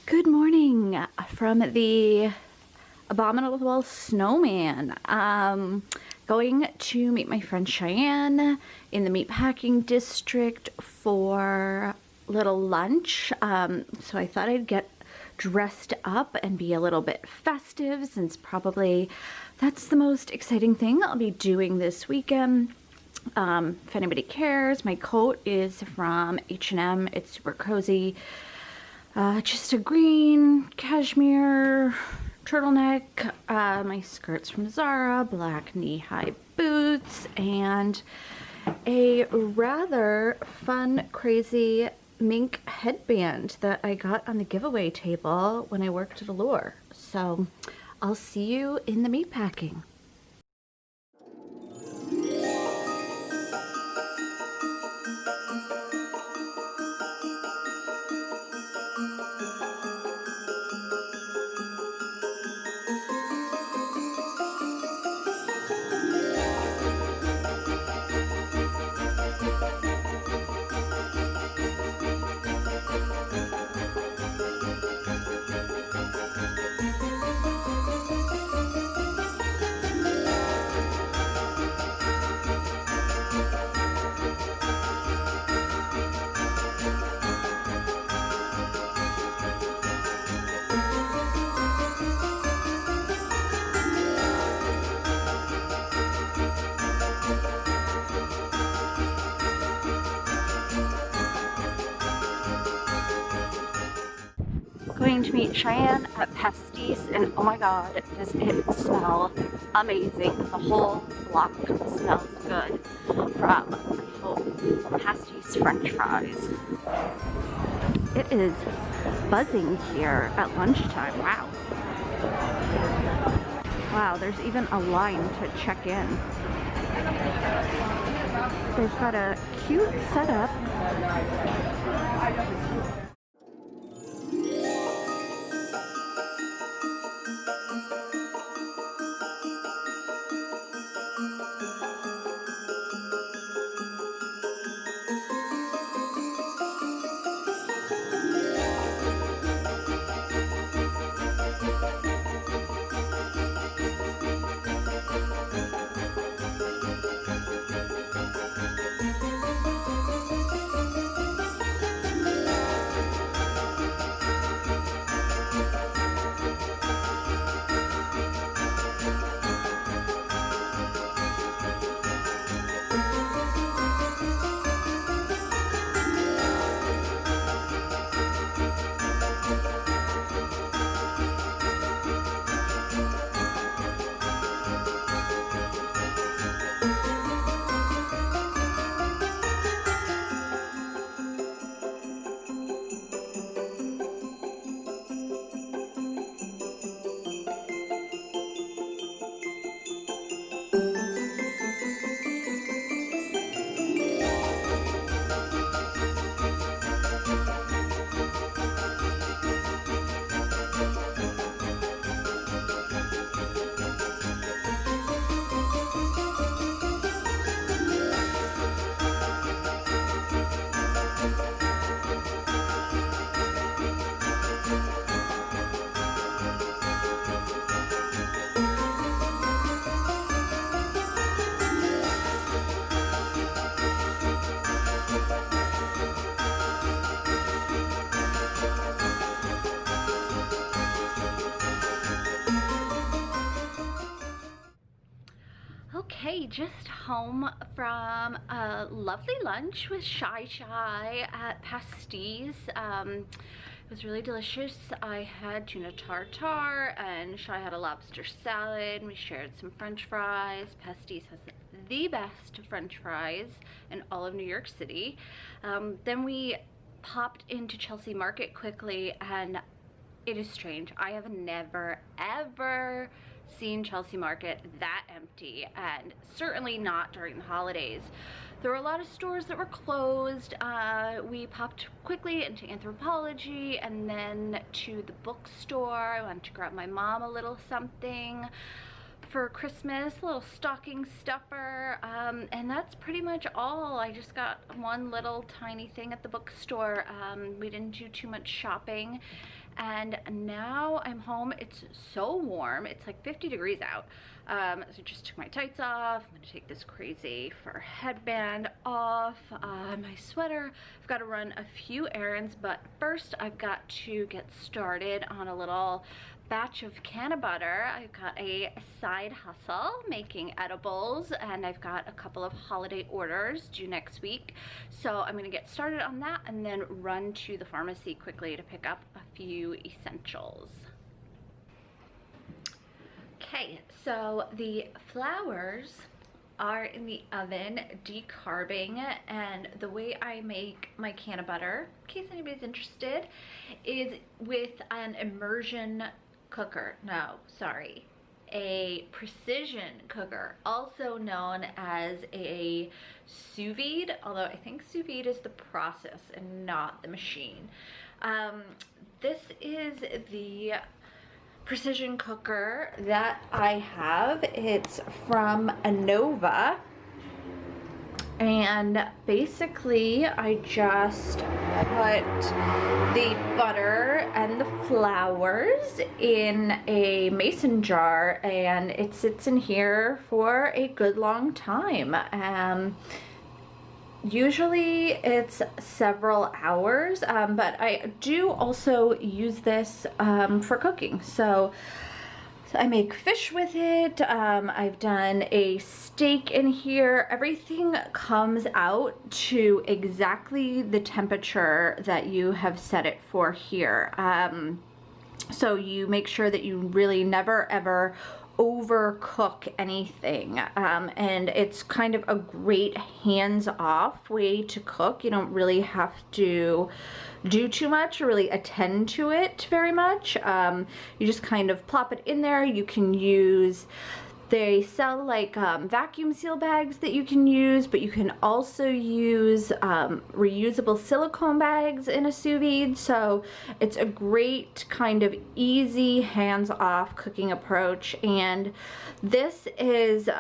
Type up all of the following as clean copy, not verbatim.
Good morning from the abominable snowman. Going to meet my friend Cheyenne in the Meatpacking district for little lunch. So I thought I'd get dressed up and be a little bit festive, since probably that's the most exciting thing I'll be doing this weekend. If anybody cares, my coat is from H&M. It's super cozy. Just a green cashmere turtleneck, my skirt's from Zara, black knee-high boots, and a rather fun, crazy mink headband that I got on the giveaway table when I worked at Allure. So I'll see you in the meatpacking. Going to meet Cheyenne at Pastis, and oh my god, does it smell amazing. The whole block smells good from Pastis French fries. It is buzzing here at lunchtime. Wow. Wow, there's even a line to check in. They've got a cute setup. Okay, just home from a lovely lunch with Shy at Pastis. It was really delicious. I had tuna tartare and Shy had a lobster salad. We shared some French fries. Pastis has the best French fries in all of New York City. Then we popped into Chelsea Market quickly, and it is strange. I have never ever seen Chelsea Market that empty, and certainly not during the holidays. There were a lot of stores that were closed. We popped quickly into Anthropologie and then to the bookstore. I wanted to grab my mom a little something for Christmas, a little stocking stuffer, and that's pretty much all. I just got one little tiny thing at the bookstore. We didn't do too much shopping, and now I'm home. It's so warm. It's like 50 degrees out. So I just took my tights off. I'm gonna take this crazy fur headband off, my sweater. I've got to run a few errands, but first I've got to get started on a little batch of Cannabutter. I've got a side hustle making edibles, and I've got a couple of holiday orders due next week. So I'm gonna get started on that and then run to the pharmacy quickly to pick up a few essentials. Okay, so the flowers are in the oven decarbing, and the way I make my Cannabutter, in case anybody's interested, is with an immersion cooker. No, sorry, a precision cooker, also known as a sous vide, although I think sous vide is the process and not the machine. This is the precision cooker that I have. It's from Anova, and basically I just put the butter and the flowers in a mason jar, and it sits in here for a good long time. Usually it's several hours, but I do also use this for cooking. So I make fish with it. I've done a steak in here. Everything comes out to exactly the temperature that you have set it for here. So you make sure that you really never ever overcook anything, and it's kind of a great hands-off way to cook. You don't really have to do too much or really attend to it very much. You just kind of plop it in there. You can use, they sell like vacuum seal bags that you can use, but you can also use reusable silicone bags in a sous vide. So it's a great kind of easy hands-off cooking approach. And this is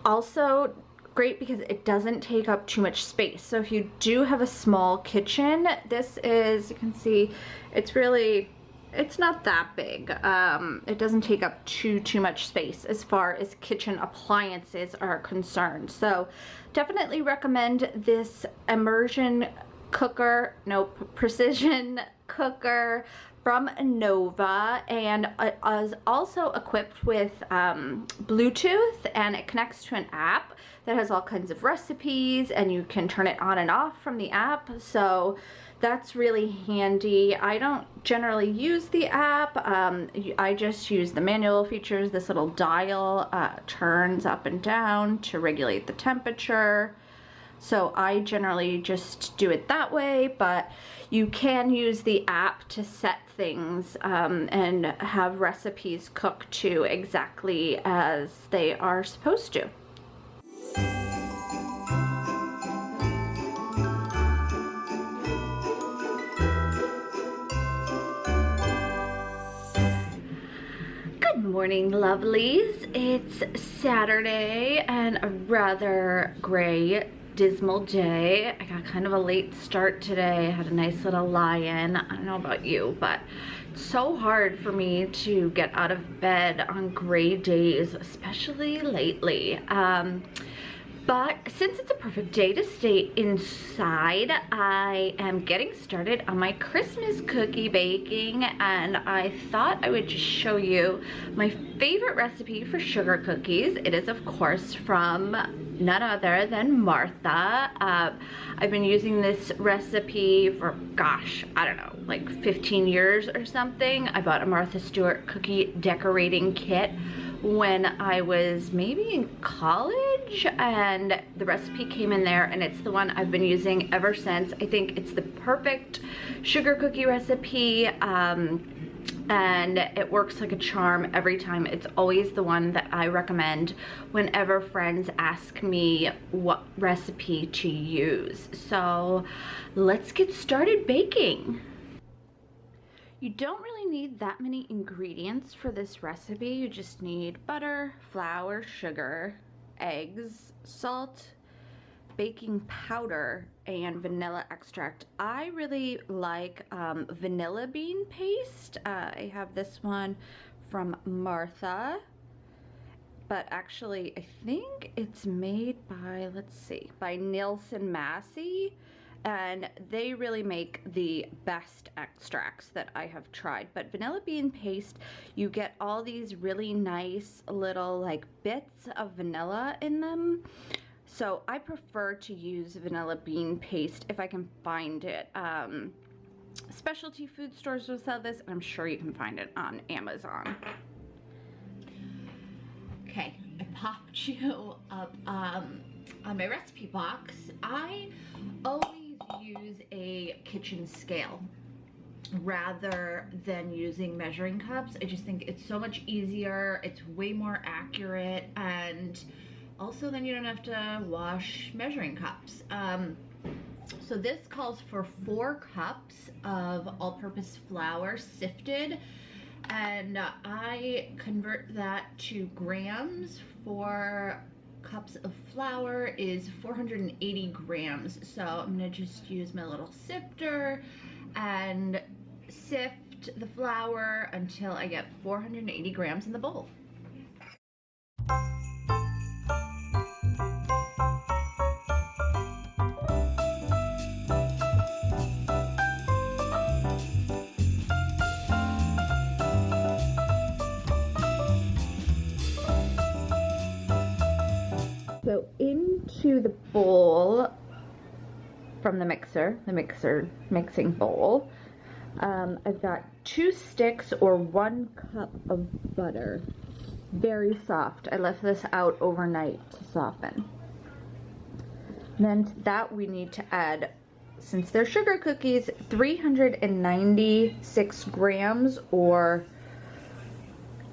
also great because it doesn't take up too much space. So if you do have a small kitchen, this is, you can see, it's really, it's not that big. It doesn't take up too much space as far as kitchen appliances are concerned. So definitely recommend this immersion cooker, nope, precision cooker from Anova, and it is also equipped with Bluetooth, and it connects to an app that has all kinds of recipes, and you can turn it on and off from the app. So that's really handy. I don't generally use the app. I just use the manual features. This little dial turns up and down to regulate the temperature. So I generally just do it that way, but you can use the app to set things and have recipes cook to exactly as they are supposed to. Good morning, lovelies. It's Saturday and a rather gray, dismal day. I got kind of a late start today. I had a nice little lie-in. I don't know about you, but it's so hard for me to get out of bed on gray days, especially lately. But since it's a perfect day to stay inside, I am getting started on my Christmas cookie baking, and I thought I would just show you my favorite recipe for sugar cookies. It is, of course, from none other than Martha. I've been using this recipe for, gosh, I don't know, like 15 years or something. I bought a Martha Stewart cookie decorating kit when I was maybe in college, and the recipe came in there, and it's the one I've been using ever since. I think it's the perfect sugar cookie recipe, and it works like a charm every time. It's always the one that I recommend whenever friends ask me what recipe to use. So let's get started baking. You don't really need that many ingredients for this recipe. You just need butter, flour, sugar, eggs, salt, baking powder, and vanilla extract. I really like vanilla bean paste. I have this one from Martha, but actually I think it's made by, let's see, by Nielsen Massey, and they really make the best extracts that I have tried. But vanilla bean paste, you get all these really nice little like bits of vanilla in them. So I prefer to use vanilla bean paste if I can find it. Specialty food stores will sell this, and I'm sure you can find it on Amazon. Okay, I popped you up on my recipe box. I always use a kitchen scale rather than using measuring cups. I just think it's so much easier, it's way more accurate, and also then you don't have to wash measuring cups. So this calls for 4 cups of all-purpose flour sifted, and I convert that to grams. 4 cups of flour is 480 grams. So I'm gonna just use my little sifter and sift the flour until I get 480 grams in the bowl. So into the bowl from the mixer mixing bowl, I've got 2 sticks or 1 cup of butter. Very soft. I left this out overnight to soften. And then to that we need to add, since they're sugar cookies, 396 grams or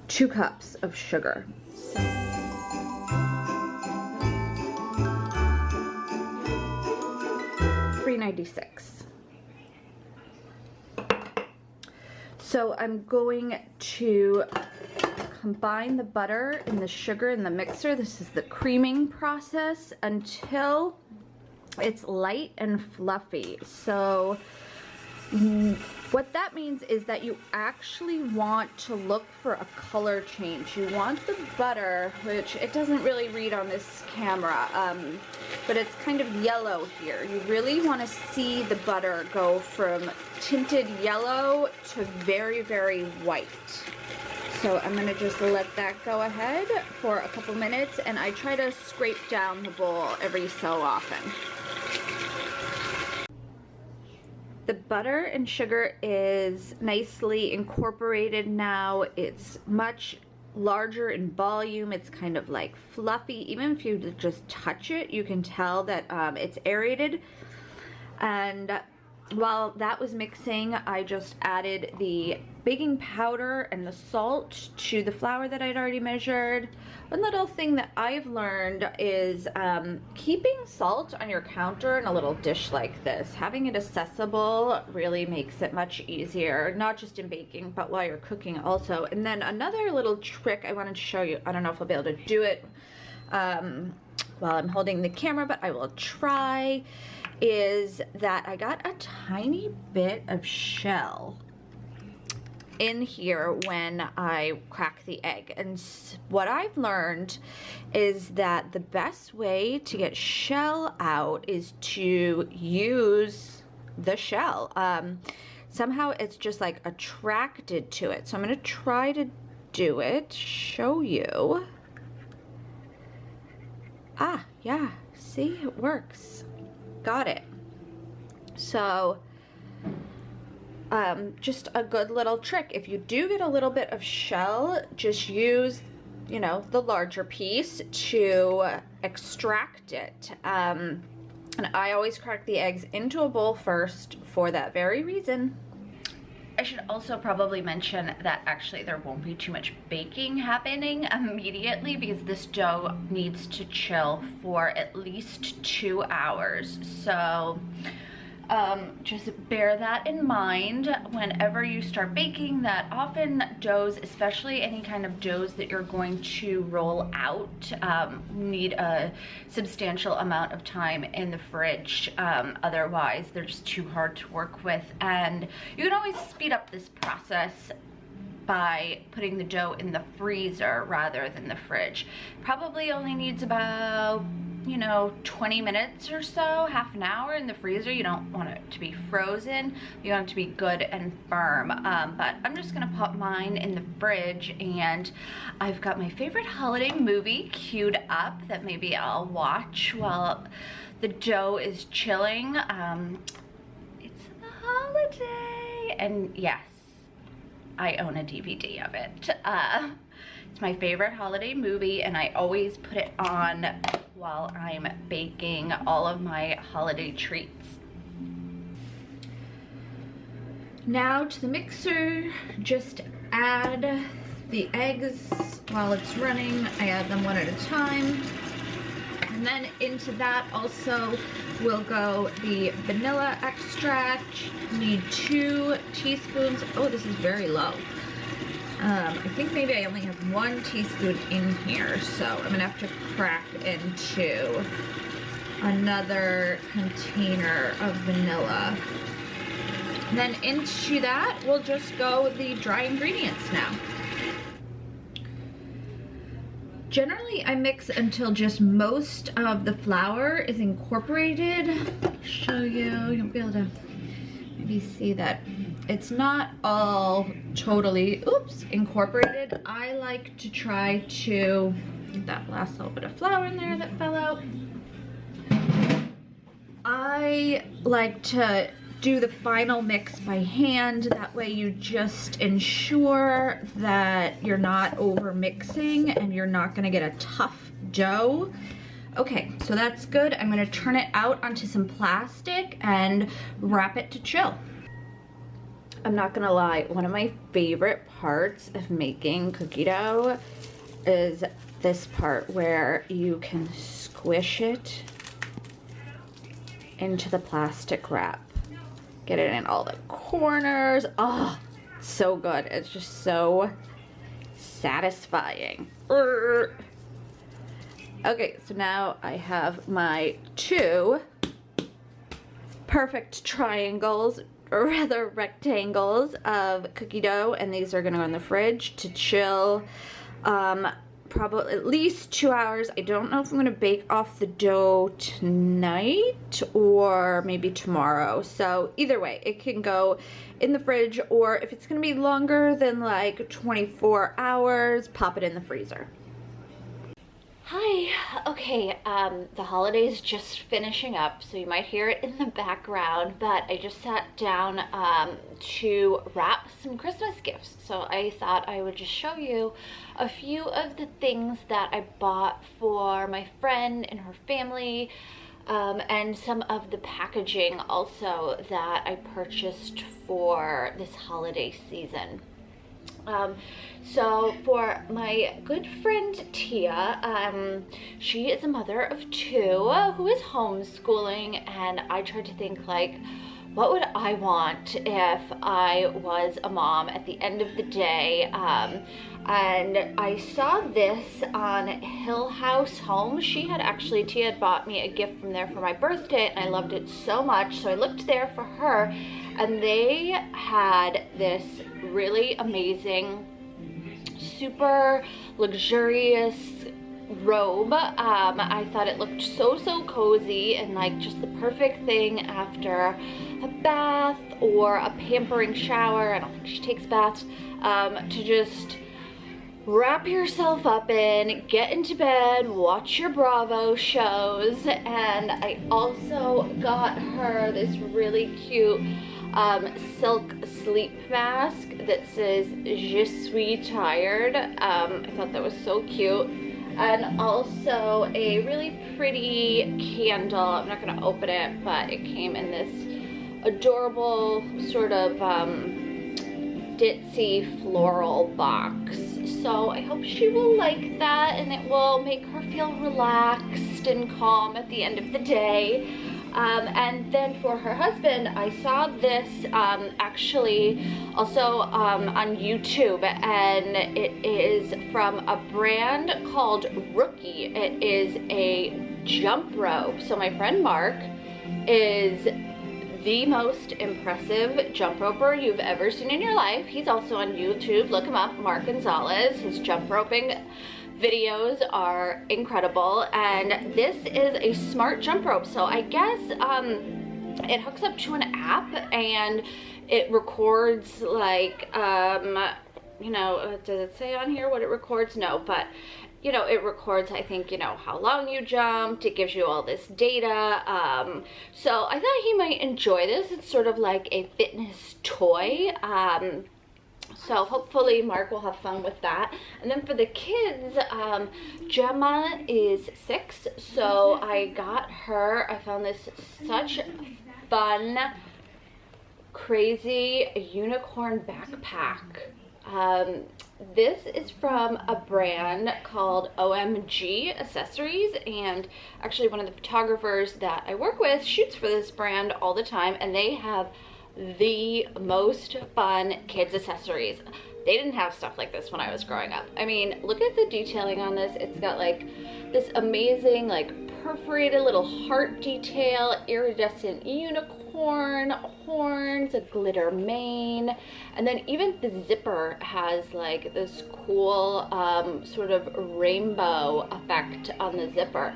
2 cups of sugar. 396. So I'm going to combine the butter and the sugar in the mixer. This is the creaming process until it's light and fluffy. So what that means is that you actually want to look for a color change. You want the butter, which it doesn't really read on this camera, but it's kind of yellow here. You really want to see the butter go from tinted yellow to very, very white. So I'm going to just let that go ahead for a couple minutes, and I try to scrape down the bowl every so often. The butter and sugar is nicely incorporated now. It's much larger in volume. It's kind of like fluffy. Even if you just touch it, you can tell that it's aerated. And while that was mixing, I just added the baking powder and the salt to the flour that I'd already measured. One little thing that I've learned is keeping salt on your counter in a little dish like this. Having it accessible really makes it much easier, not just in baking, but while you're cooking also. And then another little trick I wanted to show you, I don't know if I'll be able to do it while I'm holding the camera, but I will try, is that I got a tiny bit of shell in here when I crack the egg. And what I've learned is that the best way to get shell out is to use the shell. Somehow it's just like attracted to it. So I'm gonna try to do it, show you. Ah, yeah, see, it works. Got it. So just a good little trick. If you do get a little bit of shell, just use, you know, the larger piece to extract it. And I always crack the eggs into a bowl first for that very reason. I should also probably mention that actually there won't be too much baking happening immediately because this dough needs to chill for at least 2 hours. So Just bear that in mind whenever you start baking, that often doughs, especially any kind of doughs that you're going to roll out, need a substantial amount of time in the fridge. Otherwise, they're just too hard to work with. And you can always speed up this process by putting the dough in the freezer rather than the fridge. Probably only needs about, you know, 20 minutes or so, half an hour in the freezer. You don't want it to be frozen. You want it to be good and firm. But I'm just gonna pop mine in the fridge, and I've got my favorite holiday movie queued up that maybe I'll watch while the dough is chilling. It's the holiday, and yes, I own a DVD of it. It's my favorite holiday movie, and I always put it on while I'm baking all of my holiday treats. Now to the mixer, just add the eggs while it's running. I add them one at a time. And then into that also will go the vanilla extract. You need 2 teaspoons. Oh, this is very low. I think maybe I only have 1 teaspoon in here, so I'm gonna have to crack into another container of vanilla. And then into that will just go the dry ingredients now. Generally, I mix until just most of the flour is incorporated. I'll show you, you'll be able to maybe see that it's not all totally, incorporated. I like to try to get that last little bit of flour in there that fell out. I like to do the final mix by hand. That way you just ensure that you're not over mixing and you're not gonna get a tough dough. Okay, so that's good. I'm gonna turn it out onto some plastic and wrap it to chill. I'm not gonna lie, one of my favorite parts of making cookie dough is this part where you can squish it into the plastic wrap. Get it in all the corners. Oh, so good. It's just so satisfying. Okay, so now I have my 2 perfect triangles, or rather rectangles, of cookie dough, and these are gonna go in the fridge to chill probably at least 2 hours. I don't know if I'm gonna bake off the dough tonight or maybe tomorrow. So either way, it can go in the fridge, or if it's gonna be longer than like 24 hours, pop it in the freezer. Hi, okay, the holiday's just finishing up, so you might hear it in the background, but I just sat down to wrap some Christmas gifts. So I thought I would just show you a few of the things that I bought for my friend and her family, and some of the packaging also that I purchased for this holiday season. So for my good friend Tia, she is a mother of 2 who is homeschooling, and I tried to think, like, what would I want if I was a mom at the end of the day? And I saw this on Hill House Home. Tia had bought me a gift from there for my birthday, and I loved it so much, so I looked there for her, and they had this really amazing, super luxurious robe. I thought it looked so cozy and like just the perfect thing after a bath or a pampering shower. I don't think she takes baths. To just wrap yourself up in, get into bed, watch your Bravo shows. And I also got her this really cute silk sleep mask that says "Je suis tired." I thought that was so cute. And also a really pretty candle. I'm not gonna open it, but it came in this adorable sort of ditzy floral box. So I hope she will like that, and it will make her feel relaxed and calm at the end of the day. And then for her husband, I saw this actually also on YouTube, and it is from a brand called Rookie. It is a jump rope. So my friend Mark is the most impressive jump roper you've ever seen in your life. He's also on YouTube. Look him up, Mark Gonzalez. His jump roping videos are incredible, and this is a smart jump rope. So I guess it hooks up to an app and it records, like, you know, does it say on here what it records? No, but you know, it records, I think, you know, how long you jumped. It gives you all this data. So I thought he might enjoy this. It's sort of like a fitness toy. So hopefully Mark will have fun with that. And then for the kids, Gemma is 6, so I got her, I found this such fun, crazy unicorn backpack. This is from a brand called OMG Accessories, and actually one of the photographers that I work with shoots for this brand all the time, and they have the most fun kids accessories. They didn't have stuff like this when I was growing up. I mean, look at the detailing on this. It's got like this amazing, like, perforated little heart detail, iridescent unicorn horns, a glitter mane, and then even the zipper has like this cool sort of rainbow effect on the zipper.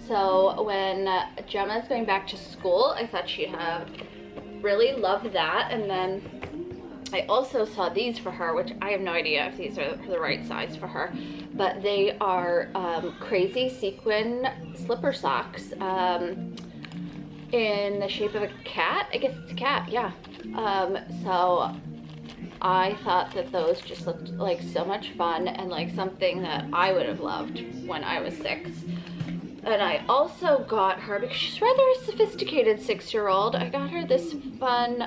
So when Gemma's going back to school, I thought she'd have really love that. And then I also saw these for her, which I have no idea if these are the right size for her, but they are crazy sequin slipper socks in the shape of a cat. I guess it's a cat, yeah. So I thought that those just looked like so much fun and like something that I would have loved when I was 6. And I also got her, because she's rather a sophisticated 6-year-old, I got her this fun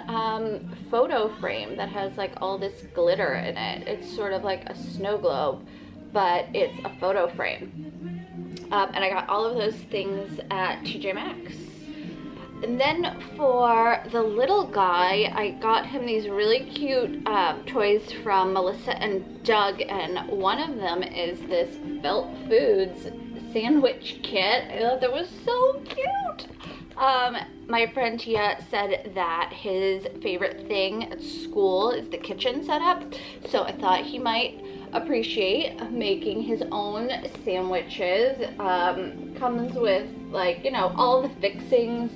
photo frame that has like all this glitter in it. It's sort of like a snow globe, but it's a photo frame. And I got all of those things at TJ Maxx. And then for the little guy, I got him these really cute toys from Melissa and Doug, and one of them is this Felt Foods sandwich kit. I thought that was so cute. My friend Tia said that his favorite thing at school is the kitchen setup, so I thought he might appreciate making his own sandwiches. Comes with, like, you know, all the fixings: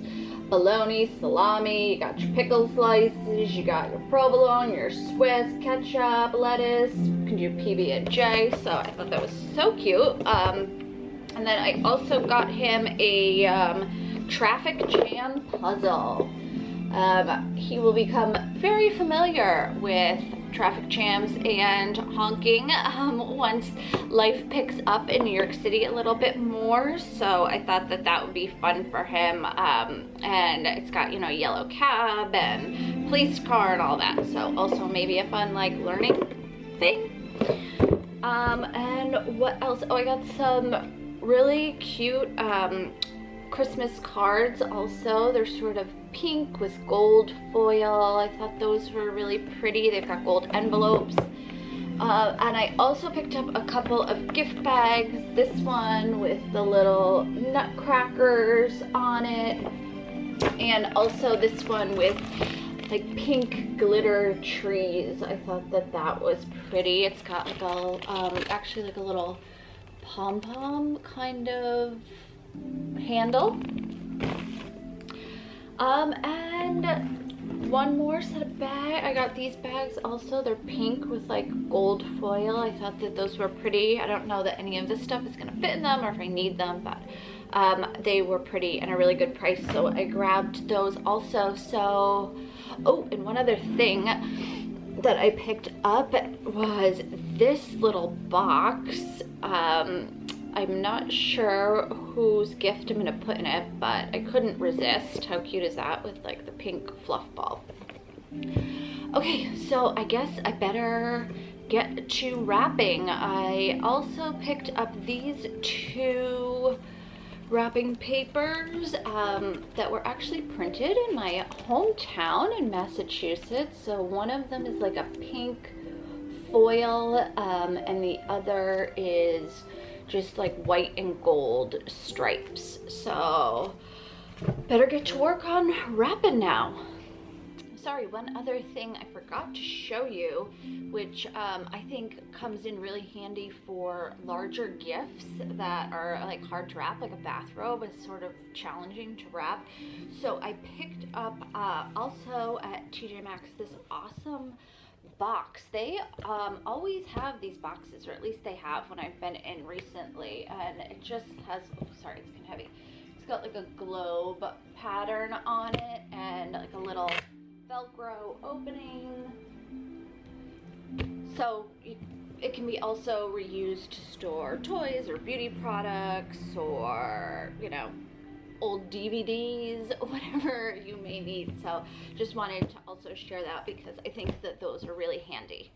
bologna, salami, you got your pickle slices, you got your provolone, your Swiss, ketchup, lettuce, you can do PB&J, so I thought that was so cute. And then I also got him a traffic jam puzzle. He will become very familiar with traffic jams and honking once life picks up in New York City a little bit more, so I thought that that would be fun for him. And it's got, you know, yellow cab and police car and all that, so also maybe a fun, like, learning thing. And what else? Oh, I got some really cute Christmas cards also. They're sort of pink with gold foil. I thought those were really pretty. They've got gold envelopes. And I also picked up a couple of gift bags. This one with the little nutcrackers on it, and also this one with like pink glitter trees. I thought that that was pretty. It's got like a actually like a little pom-pom kind of handle. And one more set of bag. I got these bags also. They're pink with like gold foil. I thought that those were pretty. I don't know that any of this stuff is gonna fit in them or if I need them, but they were pretty and a really good price, so I grabbed those also. So, oh, and one other thing that I picked up was this little box. I'm not sure whose gift I'm gonna put in it, but I couldn't resist. How cute is that with like the pink fluff ball? Okay, so I guess I better get to wrapping. I also picked up these 2 wrapping papers that were actually printed in my hometown in Massachusetts. So one of them is like a pink foil, and the other is just like white and gold stripes. So better get to work on wrapping now. Sorry, one other thing I forgot to show you, which I think comes in really handy for larger gifts that are like hard to wrap, like a bathrobe is sort of challenging to wrap. So I picked up also at TJ Maxx this awesome box. They always have these boxes, or at least they have when I've been in recently, and it just has, oh, sorry, it's kind of heavy. It's got like a globe pattern on it and like a little Velcro opening, so it can be also reused to store toys or beauty products, or you know, old DVDs, whatever you may need. So just wanted to also share that because I think that those are really handy.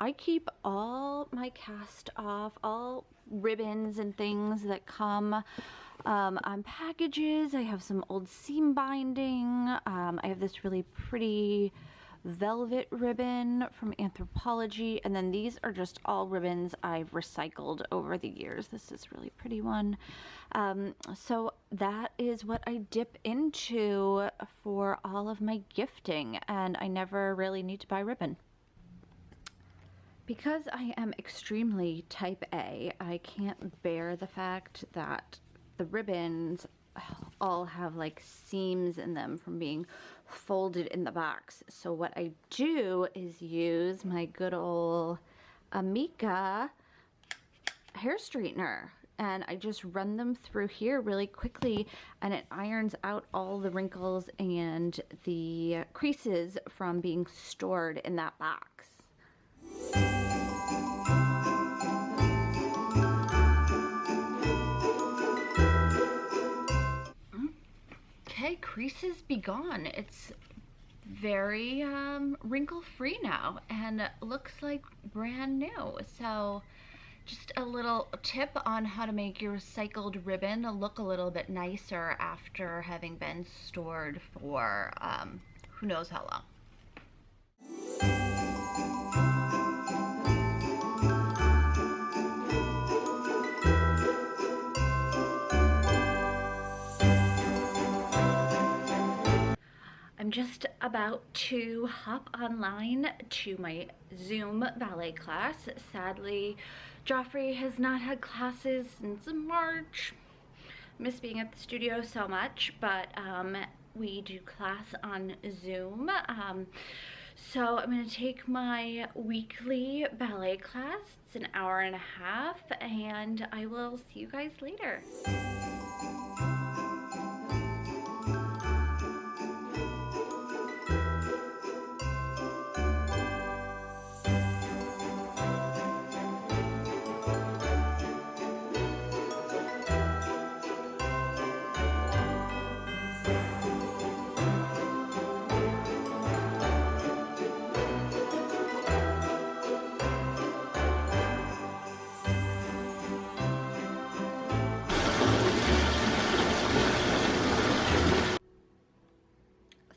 I keep all my cast off, all ribbons and things that come on packages. I have some old seam binding. I have this really pretty velvet ribbon from Anthropology, and then these are just all ribbons I've recycled over the years. This is a really pretty one. So that is what I dip into for all of my gifting, and I never really need to buy ribbon. Because I am extremely type A, I can't bear the fact that the ribbons all have like seams in them from being folded in the box. So what I do is use my good old Amica hair straightener, and I just run them through here really quickly, and it irons out all the wrinkles and the creases from being stored in that box. say creases be gone. It's very wrinkle free now and looks like brand new. So just a little tip on how to make your recycled ribbon look a little bit nicer after having been stored for who knows how long. I'm just about to hop online to my Zoom ballet class. Sadly, Joffrey has not had classes since March. Miss being at the studio so much, but we do class on Zoom. So I'm gonna take my weekly ballet class. It's an hour and a half, and I will see you guys later.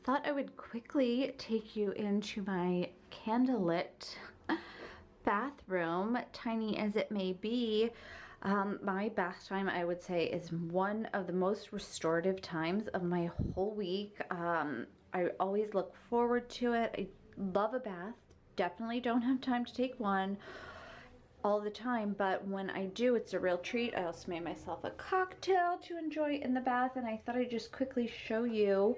Thought I would quickly take you into my candlelit bathroom, tiny as it may be. My bath time, I would say, is one of the most restorative times of my whole week. I always look forward to it. I love a bath. Definitely don't have time to take one all the time, but when I do, it's a real treat. I also made myself a cocktail to enjoy in the bath, and I thought I'd just quickly show you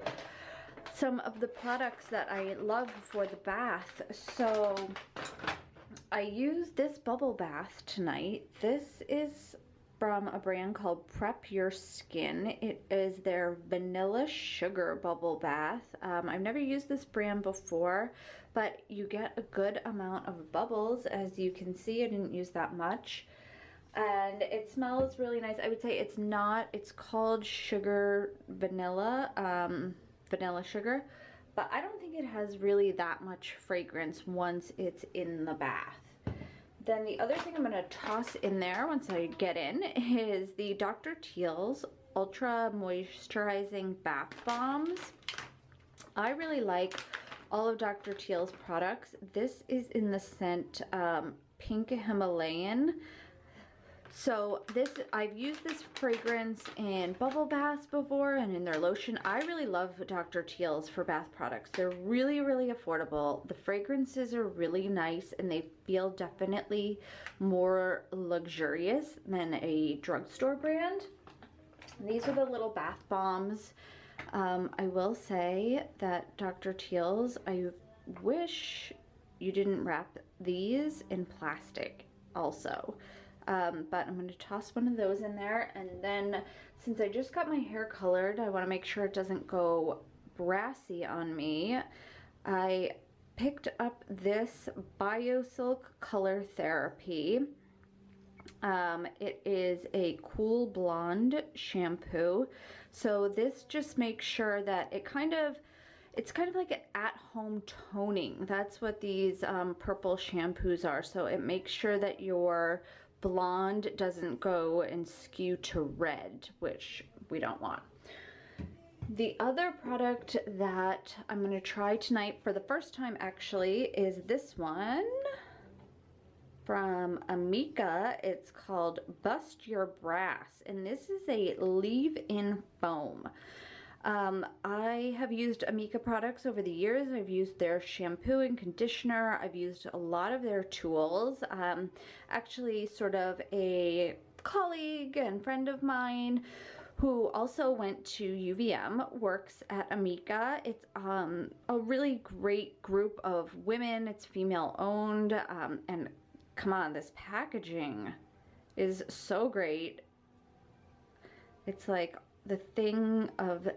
some of the products that I love for the bath. So I used this bubble bath tonight. This is from a brand called Prep Your Skin. It is their vanilla sugar bubble bath. I've never used this brand before, but you get a good amount of bubbles. As you can see, I didn't use that much. And it smells really nice. I would say it's called sugar vanilla, vanilla sugar, but I don't think it has really that much fragrance once it's in the bath. Then the other thing I'm gonna toss in there once I get in is the Dr. Teal's Ultra Moisturizing Bath Bombs. I really like all of Dr. Teal's products. This is in the scent Pink Himalayan. So I've used this fragrance in bubble baths before and in their lotion. I really love Dr. Teal's for bath products. They're really, really affordable. The fragrances are really nice and they feel definitely more luxurious than a drugstore brand. These are the little bath bombs. I will say that Dr. Teal's, I wish you didn't wrap these in plastic also. But I'm going to toss one of those in there, and then since I just got my hair colored, I want to make sure it doesn't go brassy on me. I picked up this BioSilk Color Therapy. It is a cool blonde shampoo, so this just makes sure that it's kind of like an at-home toning. That's what these purple shampoos are. So it makes sure that your blonde doesn't go and skew to red, which we don't want. The other product that I'm going to try tonight for the first time actually is this one from Amika. It's called Bust Your Brass, and this is a leave-in foam. I have used Amika products over the years. I've used their shampoo and conditioner. I've used a lot of their tools. Actually, sort of a colleague and friend of mine who also went to UVM works at Amika. It's a really great group of women. It's female owned, and come on, this packaging is so great. It's like the thing of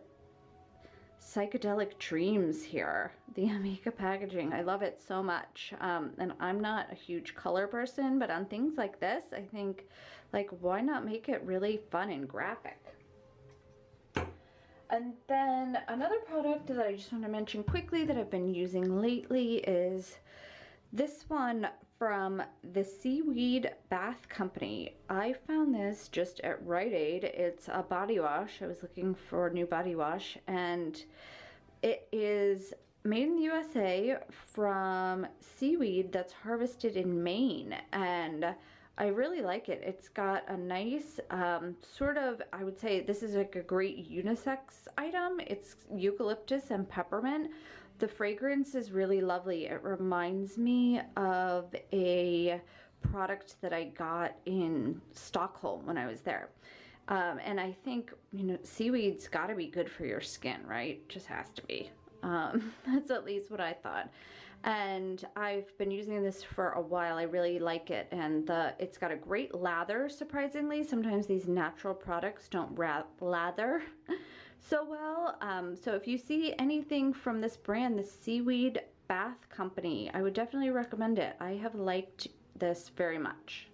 psychedelic dreams here, the Amika packaging. I love it so much. And I'm not a huge color person, but on things like this, I think, like, why not make it really fun and graphic? I And then another product that I just want to mention quickly that I've been using lately is this one from the Seaweed Bath Company. I found this just at Rite Aid. It's a body wash. I was looking for a new body wash, and it is made in the USA from seaweed that's harvested in Maine, and I really like it. It's got a nice sort of, I would say this is like a great unisex item. It's eucalyptus and peppermint. The fragrance is really lovely. It reminds me of a product that I got in Stockholm when I was there. And I think, you know, seaweed's got to be good for your skin, right? Just has to be. That's at least what I thought. And I've been using this for a while. I really like it, and it's got a great lather, surprisingly. Sometimes these natural products don't lather so well. So if you see anything from this brand, the Seaweed Bath Company, I would definitely recommend it. I have liked this very much.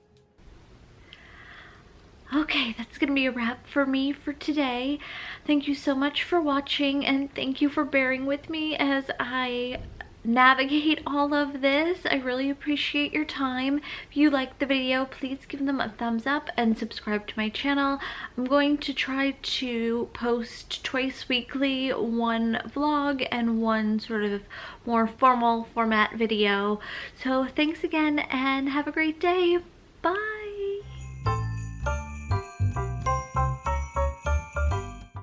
Okay, that's gonna be a wrap for me for today. Thank you so much for watching, and thank you for bearing with me as I navigate all of this. I really appreciate your time. If you liked the video, please give them a thumbs up and subscribe to my channel. I'm going to try to post twice weekly, one vlog and one sort of more formal format video. So thanks again and have a great day. Bye.